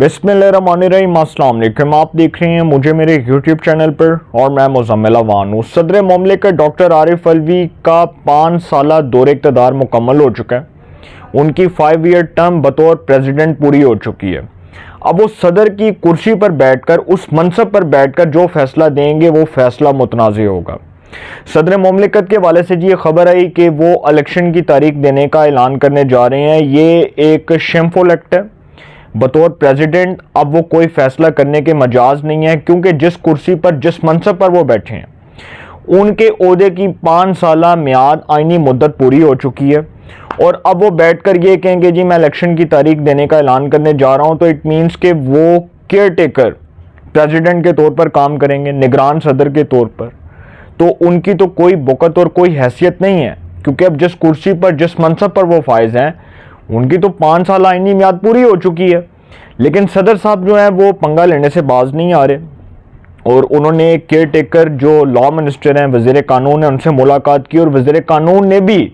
बिस्मिल्लाहिर्रहमानिर्रहीम, अस्सलाम वालेकुम। आप देख रहे हैं मुझे मेरे यूट्यूब चैनल पर और मैं मुज़म्मिल अवान हूँ। सदर मुमलिकत डॉक्टर आरिफ अलवी का 5 साला दौरे इक़्तिदार मुकम्मल हो चुका है। उनकी 5 ईयर टर्म बतौर प्रेसिडेंट पूरी हो चुकी है। अब वो सदर की कुर्सी पर बैठकर, उस मनसब पर बैठकर जो फैसला देंगे वो फैसला मुतनाज़ होगा। सदर मुमलिकत के वाले से जी ये खबर आई कि वो इलेक्शन की तारीख देने का ऐलान करने जा रहे हैं। ये एक शेमफुल एक्ट है। बतौर प्रेसिडेंट अब वो कोई फैसला करने के मजाज नहीं है, क्योंकि जिस कुर्सी पर, जिस मनसब पर वो बैठे हैं उनके ओहदे की 5 साला मियाद आईनी मुद्दत पूरी हो चुकी है। और अब वो बैठकर ये कहेंगे जी मैं इलेक्शन की तारीख देने का ऐलान करने जा रहा हूं, तो इट मीन्स कि वो केयर टेकर प्रेसिडेंट के तौर पर काम करेंगे, निगरान सदर के तौर पर। तो उनकी तो कोई बुकत और कोई हैसियत नहीं है, क्योंकि अब जिस कुर्सी पर, जिस मनसब पर वो फाइज हैं उनकी तो 5 साल आईनी मियाद पूरी हो चुकी है। लेकिन सदर साहब जो हैं वो पंगा लेने से बाज नहीं आ रहे और उन्होंने केयर टेकर जो लॉ मिनिस्टर हैं, वज़ीर कानून है, उनसे मुलाकात की और वज़ीर कानून ने भी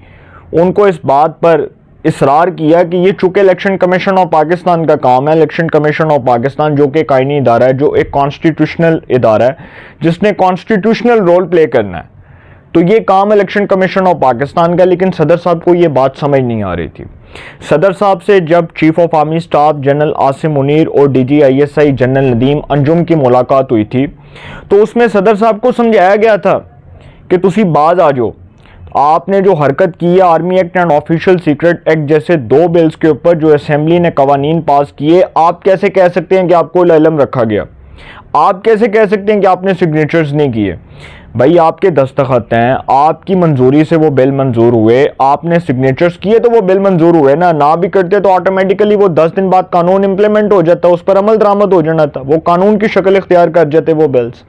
उनको इस बात पर इसरार किया कि ये चूँकि इलेक्शन कमीशन ऑफ पाकिस्तान का काम है, इलेक्शन कमीशन ऑफ पाकिस्तान जो कि एक आईनी इदारा है, जो एक कॉन्स्टिट्यूशनल इदारा है जिसने कॉन्स्टिट्यूशनल रोल प्ले करना है, तो ये काम इलेक्शन कमीशन ऑफ पाकिस्तान का। लेकिन सदर साहब को ये बात समझ नहीं आ रही थी। सदर साहब से जब chief of army staff general Asim Munir और DGISI जनरल नदीम अंजुम की मुलाकात हुई थी, तो उसमें सदर साहब को समझाया गया था कि तुसी बाज आ जाओ, आपने जो हरकत की है army act and official secret act जैसे 2 बिल्स के ऊपर जो असेंबली ने कवानीन पास किए, आप कैसे कह सकते हैं कि आपको इल्म रखा गया? आप कैसे कह सकते हैं कि आपने सिग्नेचर्स नहीं किए? भाई आपके दस्तखत हैं, आपकी मंजूरी से वो बिल मंजूर हुए, आपने सिग्नेचर्स किए तो वो बिल मंजूर हुए ना भी करते तो ऑटोमेटिकली वो 10 दिन बाद कानून इंप्लीमेंट हो जाता, उस पर अमल दरामद हो जाना था, वो कानून की शक्ल इख्तियार कर जाते वो बिल्स।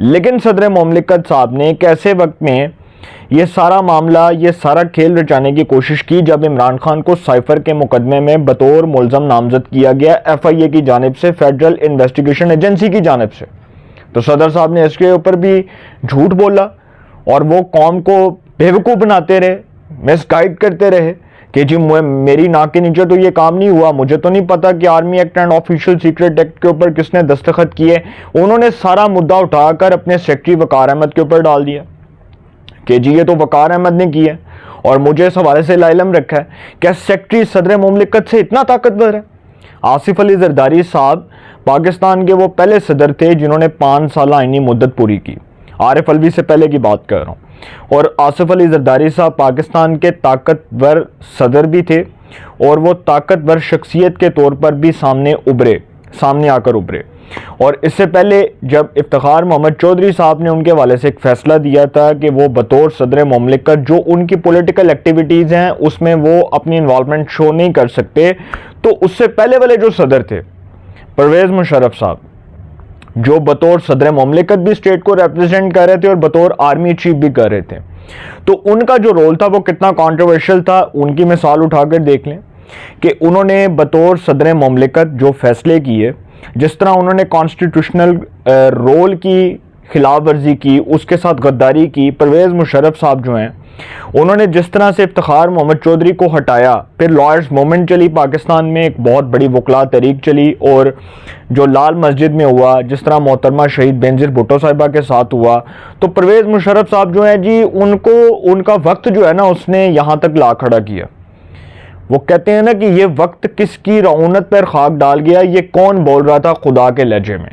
लेकिन सदर मुमलिकत साहब ने कैसे वक्त में ये सारा मामला, ये सारा खेल रचाने की कोशिश की जब इमरान खान को साइफर के मुकदमे में बतौर मुलजम नामजद किया गया FIA की जानिब से, फेडरल इन्वेस्टिगेशन एजेंसी की जानिब से। तो सदर साहब ने इसके ऊपर भी झूठ बोला और वो कौम को बेवकूफ़ बनाते रहे, मिसगाइड करते रहे कि जी मेरी नाक के नीचे तो ये काम नहीं हुआ, मुझे तो नहीं पता कि army act and official secret act के ऊपर किसने दस्तखत किए। उन्होंने सारा मुद्दा उठाकर अपने सेक्रेटरी वकार अहमद के ऊपर डाल दिया कि जी ये तो वकार अहमद ने किया और मुझे इस हवाले से इल्म रखा है। क्या सेक्रेटरी सदर मुमलिकत से इतना ताकतवर है? आसिफ अली जरदारी साहब पाकिस्तान के वो पहले सदर थे जिन्होंने 5 साल आईनी मुद्दत पूरी की। आरिफ अलवी से पहले की बात कर रहा हूँ। और आसिफ अली जरदारी साहब पाकिस्तान के ताकतवर सदर भी थे और वो ताकतवर शख्सियत के तौर पर भी सामने आकर उभरे। और इससे पहले जब इफ्तिखार मोहम्मद चौधरी साहब ने उनके हवाले से एक फैसला दिया था कि वो बतौर सदर मुमलिकत जो उनकी पॉलिटिकल एक्टिविटीज़ हैं उसमें वो अपनी इन्वॉल्वमेंट शो नहीं कर सकते, तो उससे पहले वाले जो सदर थे परवेज़ मुशर्रफ साहब, जो बतौर सदर मुमलिकत भी स्टेट को रिप्रेजेंट कर रहे थे और बतौर आर्मी चीफ भी कर रहे थे, तो उनका जो रोल था वो कितना कॉन्ट्रोवर्शियल था। उनकी मिसाल उठाकर देख लें कि उन्होंने बतौर सदर मुमलिकत जो फैसले किए, जिस तरह उन्होंने कॉन्स्टिट्यूशनल रोल की खिलाफ वर्जी की, उसके साथ गद्दारी की। परवेज़ मुशर्रफ साहब जो हैं उन्होंने जिस तरह से इफ्तिखार मोहम्मद चौधरी को हटाया, फिर लॉयर्स मूवमेंट चली पाकिस्तान में, एक बहुत बड़ी वकला तहरीक चली, और जो लाल मस्जिद में हुआ, जिस तरह मोहतरमा शहीद बेनज़ीर भुट्टो साहिबा के साथ हुआ, तो परवेज़ मुशर्रफ साहब जो हैं जी उनको उनका वक्त जो है ना उसने यहाँ तक ला खड़ा किया। वो कहते हैं ना कि ये वक्त किसकी रऊनत पर खाक डाल गया, ये कौन बोल रहा था खुदा के लहजे में।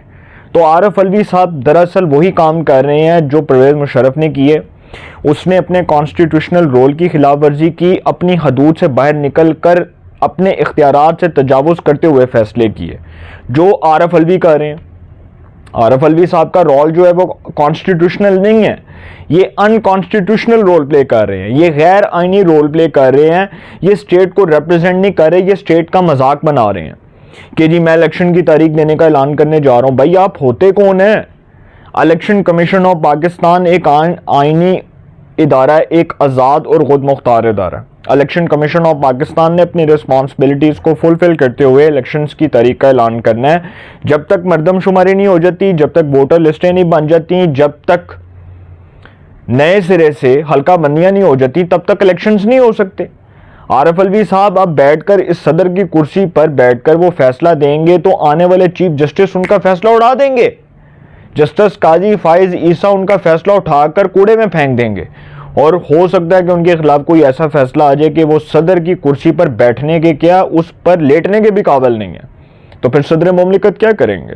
तो आरिफ अलवी साहब दरअसल वही काम कर रहे हैं जो परवेज़ मुशर्रफ ने किए। उसने अपने कॉन्स्टिट्यूशनल रोल की खिलाफ वर्जी की, अपनी हदूद से बाहर निकल कर अपने इख्तियारात से तजावुज़ करते हुए फैसले किए, जो आरिफ अलवी कर रहे हैं। आरिफ अलवी साहब का रोल जो है वो कॉन्स्टिट्यूशनल नहीं है, ये अनकॉन्स्टिट्यूशनल रोल प्ले कर रहे हैं, ये गैर आइनी रोल प्ले कर रहे हैं, ये स्टेट को रिप्रेजेंट नहीं कर रहे, ये स्टेट का मजाक बना रहे हैं कि जी मैं इलेक्शन की तारीख देने का ऐलान करने जा रहा हूँ। भाई आप होते कौन है? इलेक्शन कमीशन ऑफ पाकिस्तान एक आइनी इदारा है, एक आज़ाद और खुद मुख्तार इदारा है। इलेक्शन कमीशन ऑफ पाकिस्तान ने अपनी रिस्पॉन्सिबिलिटीज़ को फुलफिल करते हुए इलेक्शंस की तारीख का ऐलान करना है। जब तक मरदमशुमारी नहीं हो जाती, जब तक वोटर लिस्टें नहीं बन जाती, जब तक नए सिरे से हल्का बंदियाँ नहीं हो जाती, तब तक इलेक्शंस नहीं हो सकते। عارف الوی صاحب اب بیٹھ کر اس صدر کی کرسی پر بیٹھ کر وہ فیصلہ دیں گے تو آنے والے چیف جسٹس ان کا فیصلہ اڑا دیں گے. جسٹس قاضی فائز عیسیٰ ان کا فیصلہ اٹھا کر کوڑے میں پھینک دیں گے, اور ہو سکتا ہے کہ ان کے خلاف کوئی ایسا فیصلہ آ جائے کہ وہ صدر کی کرسی پر بیٹھنے کے کیا اس پر لیٹنے کے بھی قابل نہیں ہے. تو پھر صدر مملکت کیا کریں گے؟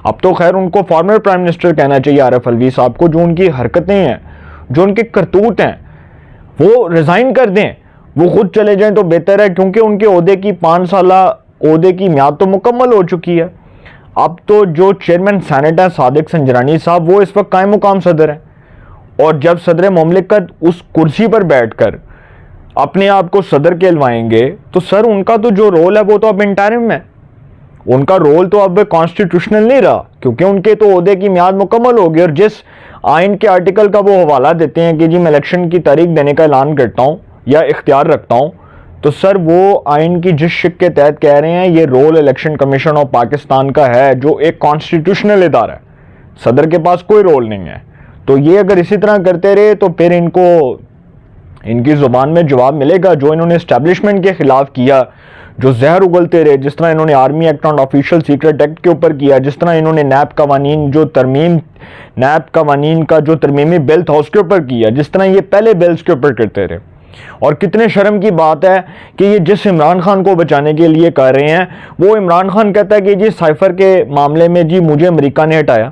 اب تو خیر ان کو فارمر پرائم منسٹر کہنا چاہیے عارف الوی صاحب کو. جو ان کی حرکتیں ہیں, جو ان کے کرتوت ہیں, وہ ریزائن کر دیں, وہ خود چلے جائیں تو بہتر ہے, کیونکہ ان کے عہدے کی 5 سالہ عہدے کی میعاد تو مکمل ہو چکی ہے. اب تو جو چیئرمین سینٹ ہیں صادق سنجرانی صاحب, وہ اس وقت قائم مقام صدر ہیں, اور جب صدر مملکت اس کرسی پر بیٹھ کر اپنے آپ کو صدر کہلوائیں گے تو سر ان کا تو جو رول ہے وہ تو اب انٹرم ہے, ان کا رول تو اب کانسٹیٹیوشنل نہیں رہا, کیونکہ ان کے تو عہدے کی میعاد مکمل ہوگی. اور جس آئین کے آرٹیکل کا وہ حوالہ دیتے ہیں کہ جی میں الیکشن کی تاریخ دینے کا اعلان کرتا ہوں یا اختیار رکھتا ہوں, تو سر وہ آئین کی جس شق کے تحت کہہ رہے ہیں یہ rule election commission of Pakistan کا ہے, جو ایک کانسٹیٹیوشنل ادارہ ہے, صدر کے پاس کوئی رول نہیں ہے. تو یہ اگر اسی طرح کرتے رہے تو پھر ان کو ان کی زبان میں جواب ملے گا. جو انہوں نے اسٹیبلشمنٹ کے خلاف کیا, جو زہر اگلتے رہے, جس طرح انہوں نے army act and official secret act کے اوپر کیا, جس طرح انہوں نے نیب قوانین کا جو ترمیمی بل تھا اس کے اوپر کیا, جس طرح یہ پہلے بلز کے اوپر کرتے رہے. اور کتنے شرم کی بات ہے کہ یہ جس عمران خان کو بچانے کے لیے کر رہے ہیں, وہ عمران خان کہتا ہے کہ جی سائفر کے معاملے میں جی مجھے امریکہ نے ہٹایا.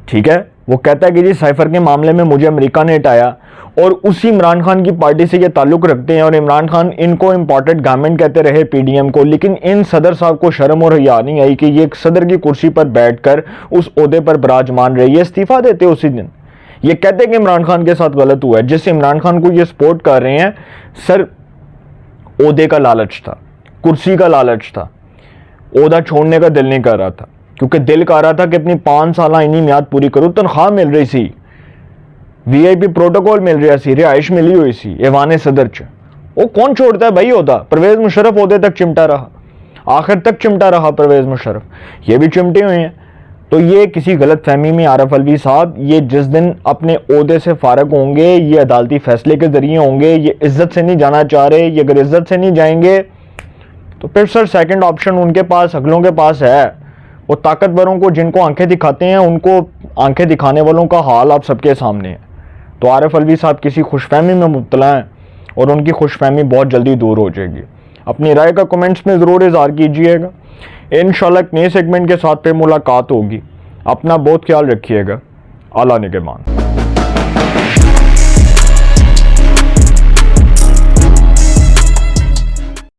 ٹھیک ہے, وہ کہتا ہے کہ جی سائفر کے معاملے میں مجھے امریکہ نے ہٹایا, اور اسی عمران خان کی پارٹی سے یہ تعلق رکھتے ہیں, اور عمران خان ان کو امپورٹڈ گورنمنٹ کہتے رہے پی ڈی ایم کو. لیکن ان صدر صاحب کو شرم اور حیا نہیں آئی کہ یہ صدر کی کرسی پر بیٹھ کر اس عہدے پر براجمان رہی ہے. استعفیٰ دیتے اسی دن, یہ کہتے کہ عمران خان کے ساتھ غلط ہوا ہے. جس عمران خان کو یہ سپورٹ کر رہے ہیں, سر عہدے کا لالچ تھا, کرسی کا لالچ تھا, عہدہ چھوڑنے کا دل نہیں کر رہا تھا, کیونکہ دل کر رہا تھا کہ اپنی 5 سالہ انی میعاد پوری کروں. تنخواہ مل رہی سی, وی آئی پی پروٹوکول مل رہا سی, رہائش ملی ہوئی سی ایوان صدر چ. وہ کون چھوڑتا ہے بھائی عہدہ؟ پرویز مشرف عہدے تک چمٹا رہا, آخر تک چمٹا رہا پرویز مشرف, یہ بھی چمٹے ہوئے ہیں. تو یہ کسی غلط فہمی میں عارف الوی صاحب, یہ جس دن اپنے عہدے سے فارغ ہوں گے, یہ عدالتی فیصلے کے ذریعے ہوں گے, یہ عزت سے نہیں جانا چاہ رہے, یہ اگر عزت سے نہیں جائیں گے تو پھر سر سیکنڈ آپشن ان کے پاس, اگلوں کے پاس ہے. وہ طاقتوروں کو جن کو آنکھیں دکھاتے ہیں, ان کو آنکھیں دکھانے والوں کا حال آپ سب کے سامنے ہے. تو عارف الوی صاحب کسی خوش فہمی میں مبتلا ہیں, اور ان کی خوش فہمی بہت جلدی دور ہو جائے گی. اپنی رائے کا کمنٹس میں ضرور اظہار کیجئے گا. انشاءاللہ ایک نئے سیگمنٹ کے ساتھ پھر ملاقات ہوگی. اپنا بہت خیال رکھیے گا. اعلیٰ نگہبان.